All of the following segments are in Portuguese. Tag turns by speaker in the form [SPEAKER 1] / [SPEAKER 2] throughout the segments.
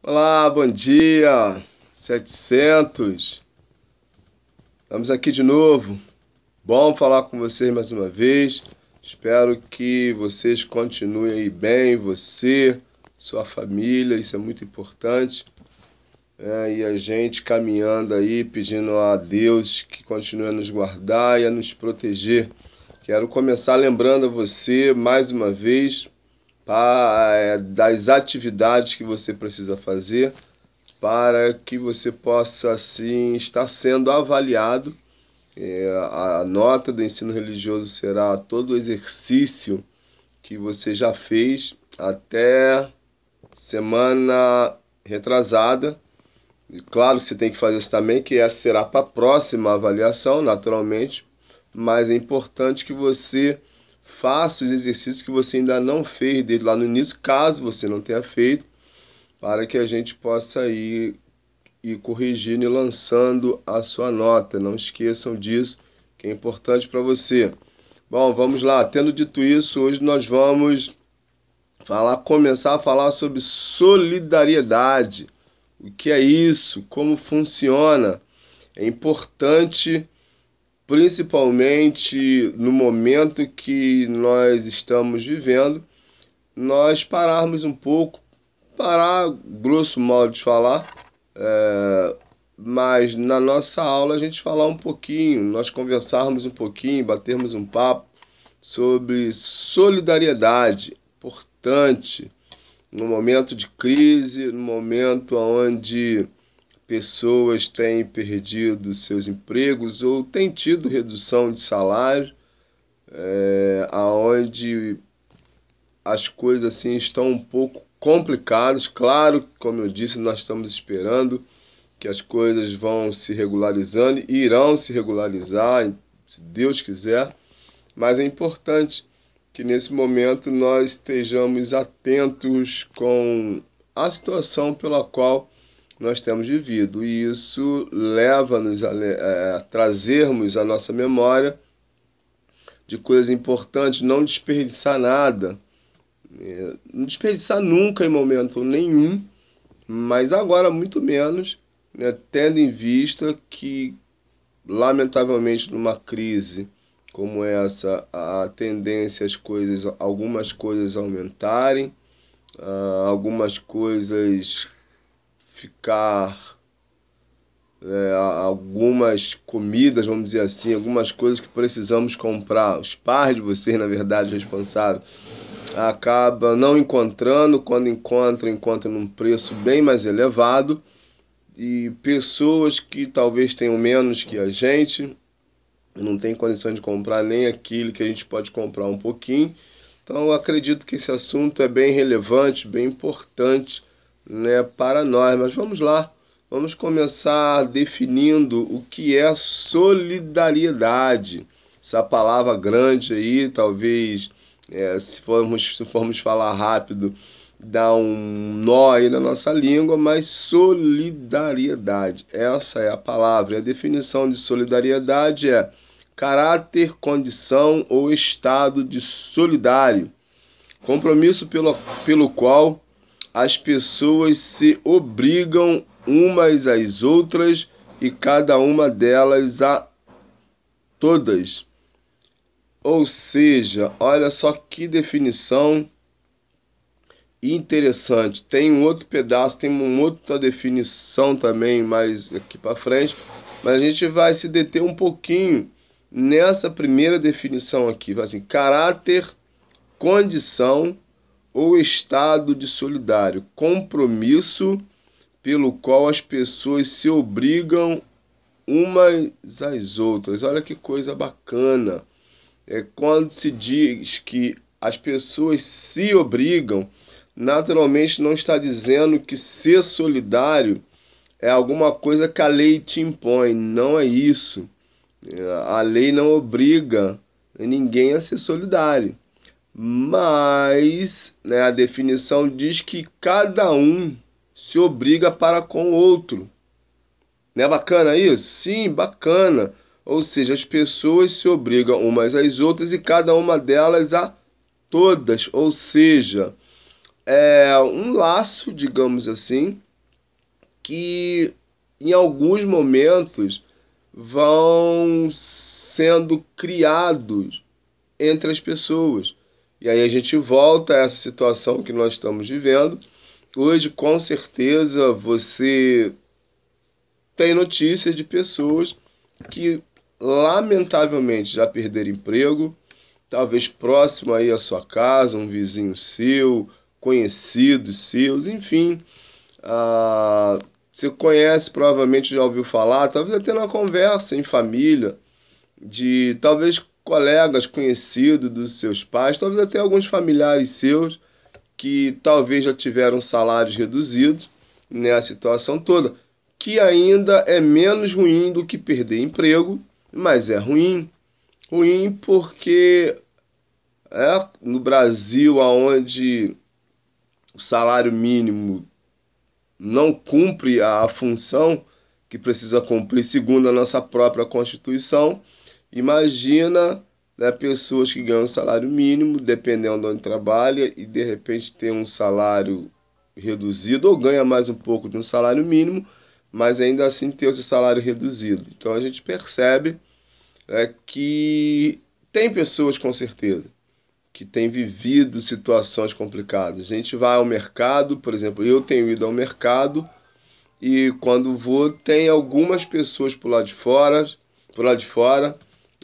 [SPEAKER 1] Olá, bom dia, 700. Estamos aqui de novo. Bom falar com vocês mais uma vez. Espero que vocês continuem aí bem, você, sua família, isso é muito importante. E a gente caminhando aí, pedindo a Deus que continue a nos guardar e a nos proteger. Quero começar lembrando a você, mais uma vez, das atividades que você precisa fazer para que você possa, assim, estar sendo avaliado. A nota do ensino religioso será todo o exercício que você já fez até semana retrasada. E claro que você tem que fazer isso também, que essa será para a próxima avaliação, naturalmente, mas é importante que você faça os exercícios que você ainda não fez desde lá no início, caso você não tenha feito, para que a gente possa ir corrigindo e lançando a sua nota. Não esqueçam disso, que é importante para você. Bom, vamos lá. Tendo dito isso, hoje nós vamos começar a falar sobre solidariedade. O que é isso? Como funciona? É importante, principalmente no momento que nós estamos vivendo, nós pararmos um pouco, grosso modo de falar, mas na nossa aula a gente falar um pouquinho, nós conversarmos um pouquinho, batermos um papo sobre solidariedade, importante no momento de crise, no momento onde pessoas têm perdido seus empregos ou têm tido redução de salário, aonde as coisas assim estão um pouco complicadas. Claro, como eu disse, nós estamos esperando que as coisas vão se regularizando e irão se regularizar, se Deus quiser, mas é importante que nesse momento nós estejamos atentos com a situação pela qual nós temos vivido, e isso leva-nos a trazermos a nossa memória de coisas importantes, não desperdiçar nada, não desperdiçar nunca em momento nenhum, mas agora muito menos, né, tendo em vista que, lamentavelmente, numa crise como essa, a tendência algumas coisas aumentarem, algumas coisas ficar, algumas comidas, vamos dizer assim, algumas coisas que precisamos comprar, os pais de vocês, na verdade, responsáveis, acaba não encontrando, quando encontra num preço bem mais elevado, e pessoas que talvez tenham menos que a gente não tem condições de comprar nem aquilo que a gente pode comprar um pouquinho. Então eu acredito que esse assunto é bem relevante, bem importante, né, para nós. Mas vamos lá, vamos começar definindo o que é solidariedade. Essa palavra grande aí, talvez, se formos falar rápido, dá um nó aí na nossa língua, mas solidariedade, essa é a palavra. A definição de solidariedade é caráter, condição ou estado de solidário, compromisso pelo qual as pessoas se obrigam umas às outras e cada uma delas a todas. Ou seja, olha só que definição interessante. Tem um outro pedaço, tem uma outra definição também mais aqui para frente, mas a gente vai se deter um pouquinho nessa primeira definição aqui. Vai assim: caráter, condição ou estado de solidário, compromisso pelo qual as pessoas se obrigam umas às outras. Olha que coisa bacana. Quando se diz que as pessoas se obrigam, naturalmente não está dizendo que ser solidário é alguma coisa que a lei te impõe. Não é isso. A lei não obriga ninguém a ser solidário. Mas, né, a definição diz que cada um se obriga para com o outro. Não é bacana isso? Sim, bacana. Ou seja, as pessoas se obrigam umas às outras e cada uma delas a todas. Ou seja, é um laço, digamos assim, que em alguns momentos vão sendo criados entre as pessoas. E aí a gente volta a essa situação que nós estamos vivendo. Hoje, com certeza, você tem notícia de pessoas que, lamentavelmente, já perderam emprego, talvez próximo aí à sua casa, um vizinho seu, conhecidos seus, enfim. Você conhece, provavelmente já ouviu falar, talvez até numa conversa em família, de talvez colegas conhecidos dos seus pais, talvez até alguns familiares seus que talvez já tiveram salários reduzidos, né, a situação toda, que ainda é menos ruim do que perder emprego, mas é ruim. Ruim porque no Brasil, onde o salário mínimo não cumpre a função que precisa cumprir segundo a nossa própria Constituição, imagina, né, pessoas que ganham salário mínimo, dependendo de onde trabalha, e de repente tem um salário reduzido, ou ganha mais um pouco de um salário mínimo, mas ainda assim ter esse salário reduzido. Então a gente percebe que tem pessoas, com certeza, que têm vivido situações complicadas. A gente vai ao mercado, por exemplo, eu tenho ido ao mercado, e quando vou, tem algumas pessoas por lá de fora,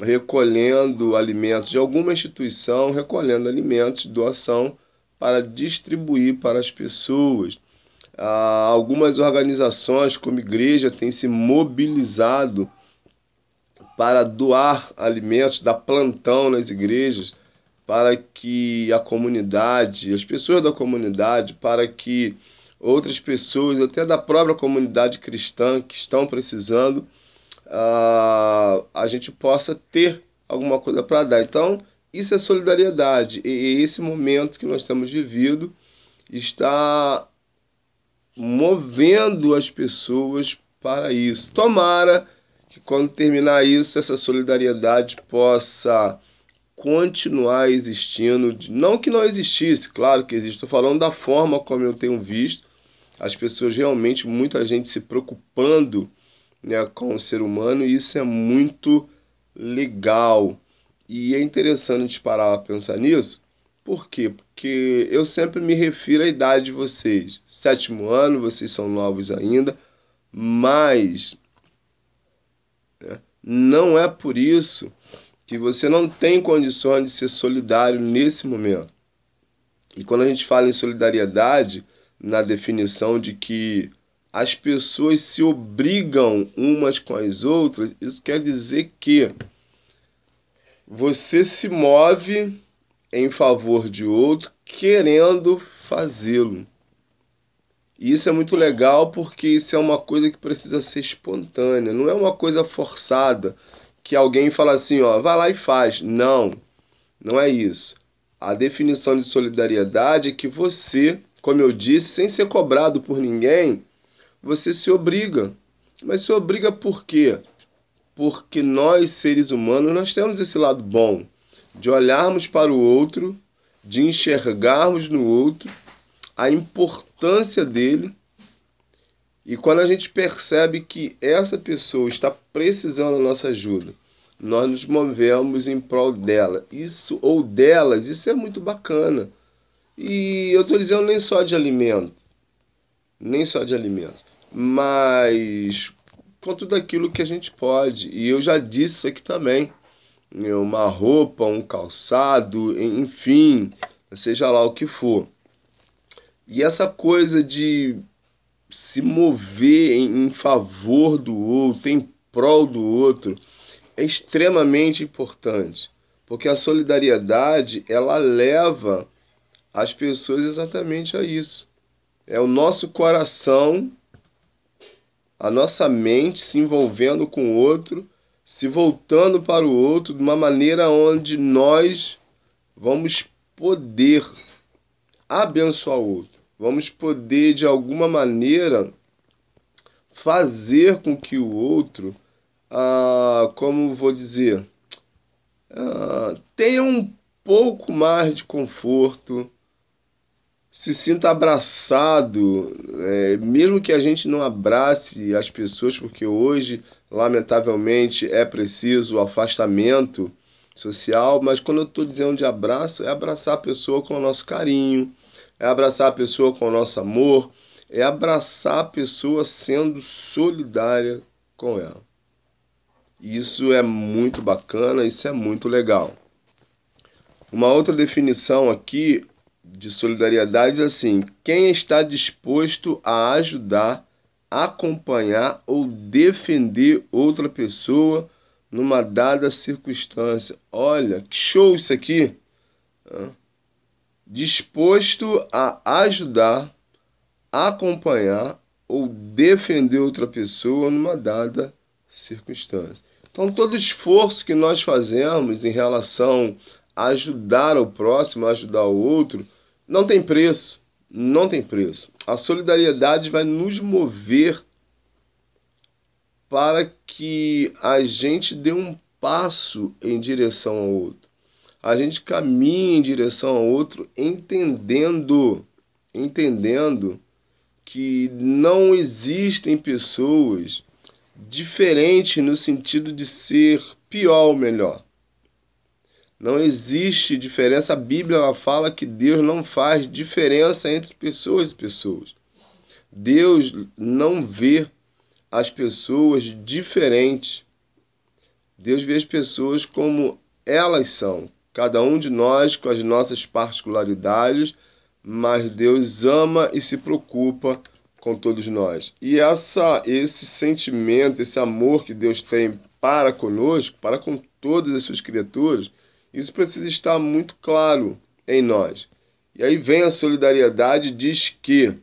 [SPEAKER 1] recolhendo alimentos de alguma instituição, recolhendo alimentos de doação para distribuir para as pessoas. Algumas organizações, como igreja, têm se mobilizado para doar alimentos, dar plantão nas igrejas, para que a comunidade, as pessoas da comunidade, para que outras pessoas, até da própria comunidade cristã que estão precisando, a gente possa ter alguma coisa para dar. Então, isso é solidariedade. E esse momento que nós temos vivido está movendo as pessoas para isso. Tomara que quando terminar isso, essa solidariedade possa continuar existindo. Não que não existisse, claro que existe. Estou falando da forma como eu tenho visto as pessoas realmente, muita gente se preocupando, né, com o ser humano, e isso é muito legal. E é interessante a gente parar a pensar nisso. Por quê? Porque eu sempre me refiro à idade de vocês. 7º ano, vocês são novos ainda, mas não é por isso que você não tem condições de ser solidário nesse momento. E quando a gente fala em solidariedade, na definição de que as pessoas se obrigam umas com as outras, isso quer dizer que você se move em favor de outro querendo fazê-lo. E isso é muito legal porque isso é uma coisa que precisa ser espontânea, não é uma coisa forçada, que alguém fala assim, ó, vai lá e faz. Não, não é isso. A definição de solidariedade é que você, como eu disse, sem ser cobrado por ninguém, você se obriga. Mas se obriga por quê? Porque nós, seres humanos, nós temos esse lado bom, de olharmos para o outro, de enxergarmos no outro a importância dele, e quando a gente percebe que essa pessoa está precisando da nossa ajuda, nós nos movemos em prol dela, isso ou delas, isso é muito bacana. E eu estou dizendo nem só de alimento, mas com tudo aquilo que a gente pode. E eu já disse isso aqui também, uma roupa, um calçado, enfim, seja lá o que for. E essa coisa de se mover em favor do outro, em prol do outro, é extremamente importante, porque a solidariedade, ela leva as pessoas exatamente a isso. É o nosso coração, a nossa mente se envolvendo com o outro, se voltando para o outro de uma maneira onde nós vamos poder abençoar o outro. Vamos poder, de alguma maneira, fazer com que o outro, como vou dizer, tenha um pouco mais de conforto, se sinta abraçado, mesmo que a gente não abrace as pessoas, porque hoje, lamentavelmente, é preciso o afastamento social, mas quando eu estou dizendo de abraço, é abraçar a pessoa com o nosso carinho, é abraçar a pessoa com o nosso amor, é abraçar a pessoa sendo solidária com ela. Isso é muito bacana, isso é muito legal. Uma outra definição aqui de solidariedade é assim: quem está disposto a ajudar, acompanhar ou defender outra pessoa numa dada circunstância. Olha, que show isso aqui! Disposto a ajudar, acompanhar ou defender outra pessoa numa dada circunstância. Então, todo esforço que nós fazemos em relação a ajudar o próximo, a ajudar o outro, não tem preço. Não tem preço. A solidariedade vai nos mover para que a gente dê um passo em direção ao outro. A gente caminhe em direção ao outro entendendo que não existem pessoas diferentes no sentido de ser pior ou melhor. Não existe diferença. A Bíblia ela fala que Deus não faz diferença entre pessoas e pessoas. Deus não vê as pessoas diferentes. Deus vê as pessoas como elas são. Cada um de nós com as nossas particularidades, mas Deus ama e se preocupa com todos nós. E esse sentimento, esse amor que Deus tem para conosco, para com todas as suas criaturas, isso precisa estar muito claro em nós. E aí vem a solidariedade, diz que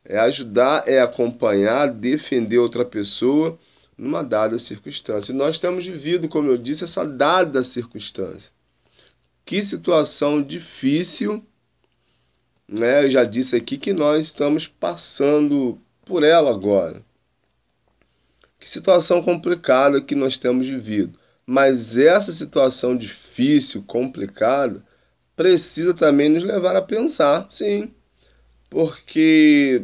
[SPEAKER 1] é ajudar, é acompanhar, defender outra pessoa numa dada circunstância. E nós temos vivido, como eu disse, essa dada circunstância. Que situação difícil, né? Eu já disse aqui que nós estamos passando por ela agora. Que situação complicada que nós temos vivido. Mas essa situação difícil, complicada, precisa também nos levar a pensar, sim. Porque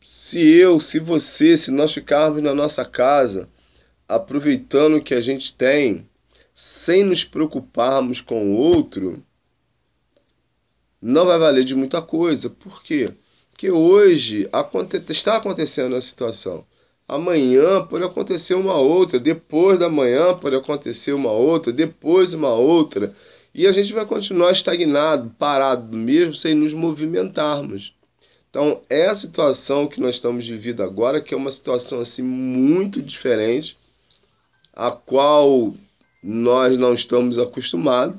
[SPEAKER 1] se você, se nós ficarmos na nossa casa, aproveitando o que a gente tem, sem nos preocuparmos com o outro, não vai valer de muita coisa. Por quê? Porque hoje está acontecendo a situação. Amanhã pode acontecer uma outra, depois da manhã pode acontecer uma outra, depois uma outra. E a gente vai continuar estagnado, parado mesmo, sem nos movimentarmos. Então, é a situação que nós estamos vivendo agora, que é uma situação assim muito diferente, a qual nós não estamos acostumados.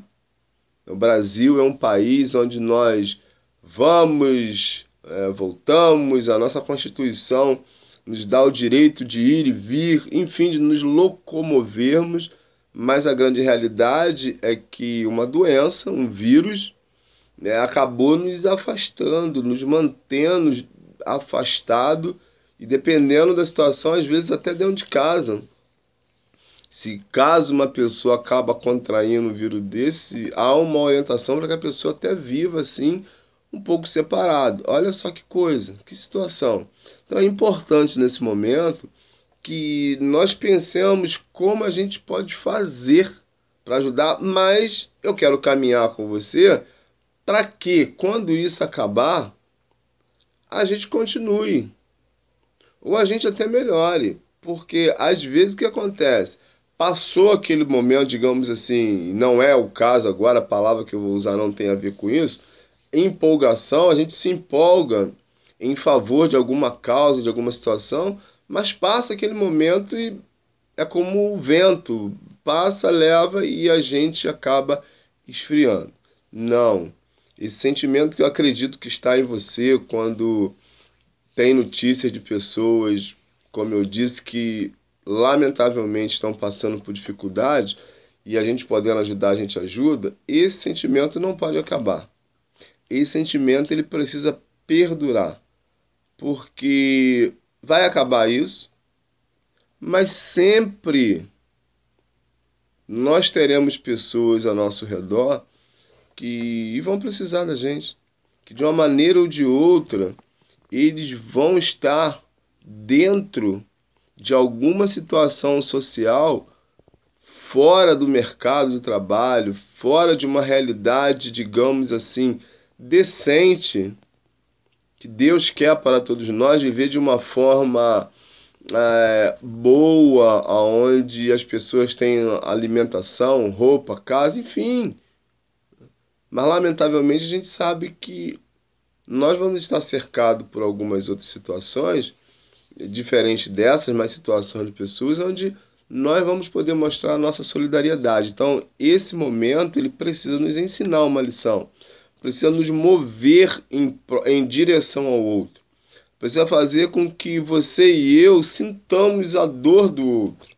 [SPEAKER 1] O Brasil é um país onde nós voltamos, a nossa Constituição nos dá o direito de ir e vir, enfim, de nos locomovermos, mas a grande realidade é que uma doença, um vírus, acabou nos afastando, nos mantendo afastados e, dependendo da situação, às vezes até dentro de casa. Se caso uma pessoa acaba contraindo um vírus desse, há uma orientação para que a pessoa até viva assim, um pouco separado. Olha só que coisa, que situação. Então é importante nesse momento que nós pensemos como a gente pode fazer para ajudar, mas eu quero caminhar com você para que, quando isso acabar, a gente continue, ou a gente até melhore, porque às vezes o que acontece? Passou aquele momento, digamos assim, não é o caso agora, a palavra que eu vou usar não tem a ver com isso, empolgação, a gente se empolga em favor de alguma causa, de alguma situação, mas passa aquele momento e é como o vento, passa, leva e a gente acaba esfriando. Não. Esse sentimento que eu acredito que está em você quando tem notícias de pessoas, como eu disse, que lamentavelmente estão passando por dificuldades e a gente podendo ajudar, a gente ajuda, esse sentimento não pode acabar. Esse sentimento ele precisa perdurar, porque vai acabar isso, mas sempre nós teremos pessoas ao nosso redor que vão precisar da gente, que de uma maneira ou de outra eles vão estar dentro de alguma situação social fora do mercado de trabalho, fora de uma realidade, digamos assim, decente, que Deus quer para todos nós viver de uma forma boa, onde as pessoas têm alimentação, roupa, casa, enfim. Mas lamentavelmente a gente sabe que nós vamos estar cercados por algumas outras situações, diferentes dessas, mas situações de pessoas onde nós vamos poder mostrar a nossa solidariedade. Então, esse momento ele precisa nos ensinar uma lição, precisa nos mover em direção ao outro, precisa fazer com que você e eu sintamos a dor do outro.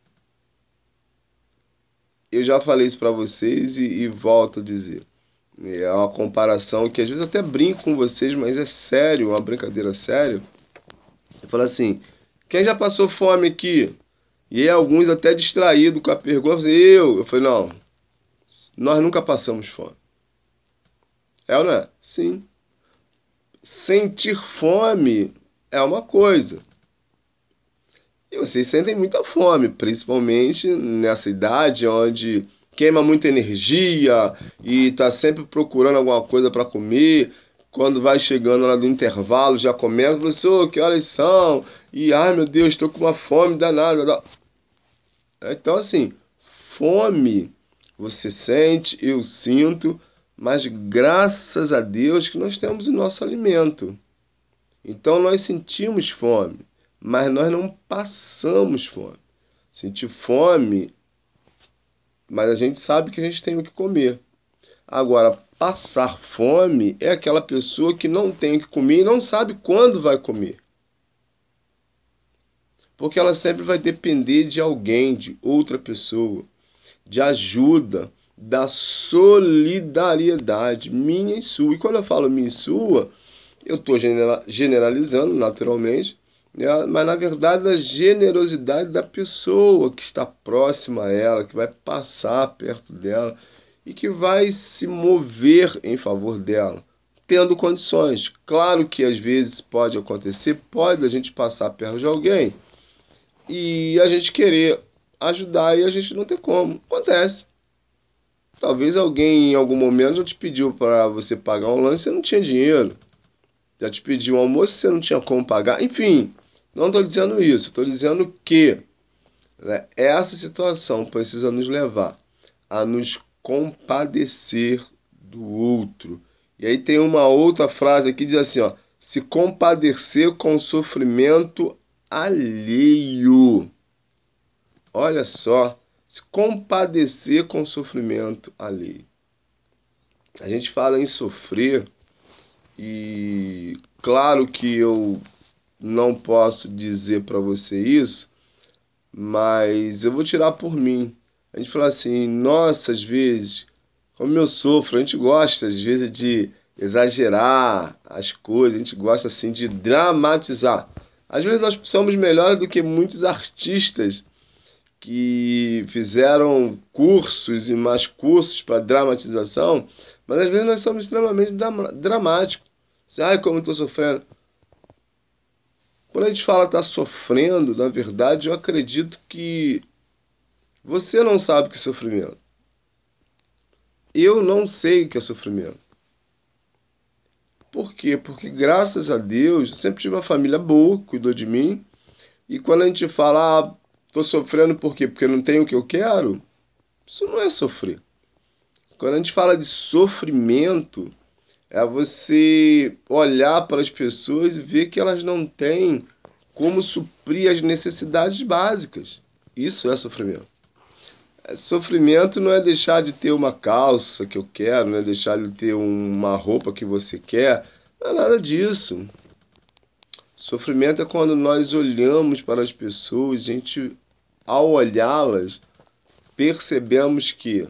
[SPEAKER 1] Eu já falei isso para vocês e volto a dizer. É uma comparação que às vezes eu até brinco com vocês, mas é sério, uma brincadeira séria. Eu falo assim, quem já passou fome aqui? E aí alguns até distraídos com a pergunta, assim, eu falei, não, nós nunca passamos fome. É ou não é? Sim. Sentir fome é uma coisa. E vocês sentem muita fome, principalmente nessa idade onde queima muita energia e está sempre procurando alguma coisa para comer. Quando vai chegando lá do intervalo, já começa, professor, que horas são? E, ai meu Deus, estou com uma fome danada. Então, assim, fome você sente, eu sinto, mas graças a Deus que nós temos o nosso alimento. Então, nós sentimos fome, mas nós não passamos fome. Sentir fome, mas a gente sabe que a gente tem o que comer. Agora, passar fome é aquela pessoa que não tem o que comer e não sabe quando vai comer. Porque ela sempre vai depender de alguém, de outra pessoa, de ajuda, da solidariedade minha e sua. E quando eu falo minha e sua, eu estou generalizando naturalmente, né? Mas na verdade a generosidade da pessoa que está próxima a ela, que vai passar perto dela e que vai se mover em favor dela, tendo condições. Claro que às vezes pode acontecer, pode a gente passar perto de alguém e a gente querer ajudar e a gente não ter como. Acontece. Talvez alguém em algum momento já te pediu para você pagar um lanche e você não tinha dinheiro. Já te pediu um almoço e você não tinha como pagar. Enfim, não estou dizendo isso. Estou dizendo que, né, essa situação precisa nos levar a nos compadecer do outro. E aí tem uma outra frase aqui que diz assim, ó, se compadecer com o sofrimento alheio. Olha só, se compadecer com o sofrimento alheio. A gente fala em sofrer e claro que eu não posso dizer para você isso, mas eu vou tirar por mim. A gente fala assim, nossa, às vezes, como eu sofro, a gente gosta às vezes de exagerar as coisas, a gente gosta assim de dramatizar. Às vezes nós somos melhores do que muitos artistas que fizeram cursos e mais cursos para dramatização, mas às vezes nós somos extremamente dramáticos. Você, ai, como eu estou sofrendo. Quando a gente fala está sofrendo, na verdade, eu acredito que você não sabe o que é sofrimento. Eu não sei o que é sofrimento. Por quê? Porque graças a Deus, eu sempre tive uma família boa, cuidou de mim. E quando a gente fala, estou sofrendo por quê? Porque não tenho o que eu quero, isso não é sofrer. Quando a gente fala de sofrimento, é você olhar para as pessoas e ver que elas não têm como suprir as necessidades básicas. Isso é sofrimento. Sofrimento não é deixar de ter uma calça que eu quero, não é deixar de ter uma roupa que você quer, não é nada disso. Sofrimento é quando nós olhamos para as pessoas, a gente, ao olhá-las, percebemos que,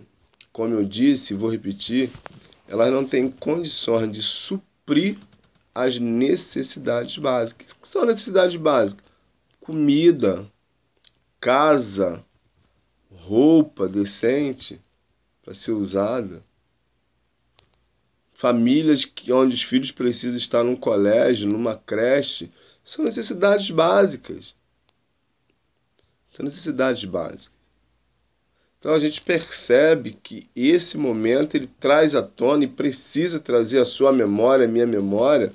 [SPEAKER 1] como eu disse, vou repetir, elas não têm condições de suprir as necessidades básicas. O que são necessidades básicas? Comida, casa, roupa decente para ser usada, famílias onde os filhos precisam estar num colégio, numa creche. São necessidades básicas. São necessidades básicas. Então a gente percebe que esse momento ele traz à tona e precisa trazer à sua memória, à minha memória,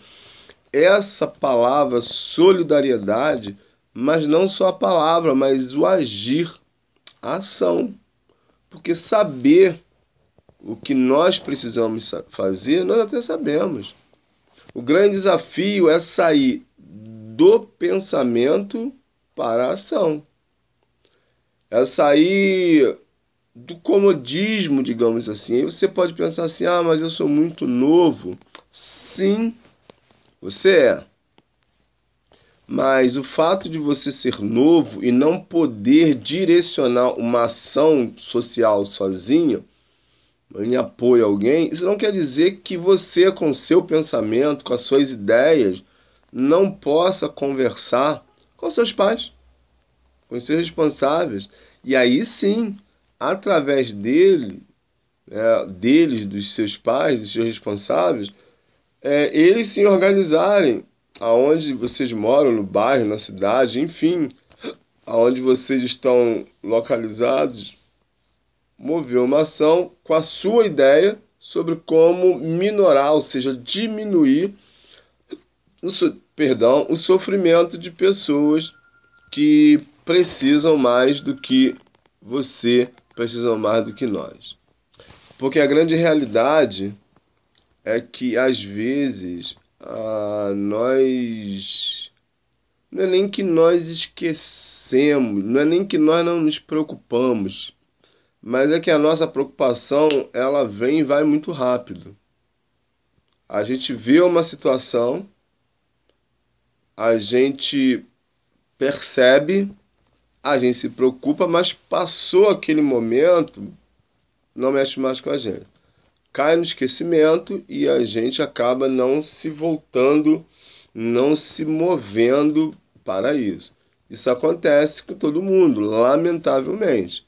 [SPEAKER 1] essa palavra solidariedade, mas não só a palavra, mas o agir, a ação. Porque saber o que nós precisamos fazer, nós até sabemos. O grande desafio é sair do pensamento para a ação. É sair do comodismo, digamos assim. Aí você pode pensar assim, mas eu sou muito novo. Sim, você é. Mas o fato de você ser novo e não poder direcionar uma ação social sozinho, em apoio a alguém, isso não quer dizer que você, com o seu pensamento, com as suas ideias, não possa conversar com seus pais, com seus responsáveis. E aí sim, através deles, dos seus pais, dos seus responsáveis, eles se organizarem aonde vocês moram, no bairro, na cidade, enfim, aonde vocês estão localizados, mover uma ação com a sua ideia sobre como minorar, ou seja, diminuir o sofrimento de pessoas que precisam mais do que você, precisam mais do que nós. Porque a grande realidade é que, às vezes, nós... Não é nem que nós esquecemos, não é nem que nós não nos preocupamos, mas é que a nossa preocupação, ela vem e vai muito rápido. A gente vê uma situação, a gente percebe, a gente se preocupa, mas passou aquele momento, não mexe mais com a gente. Cai no esquecimento e a gente acaba não se voltando, não se movendo para isso. Isso acontece com todo mundo, lamentavelmente.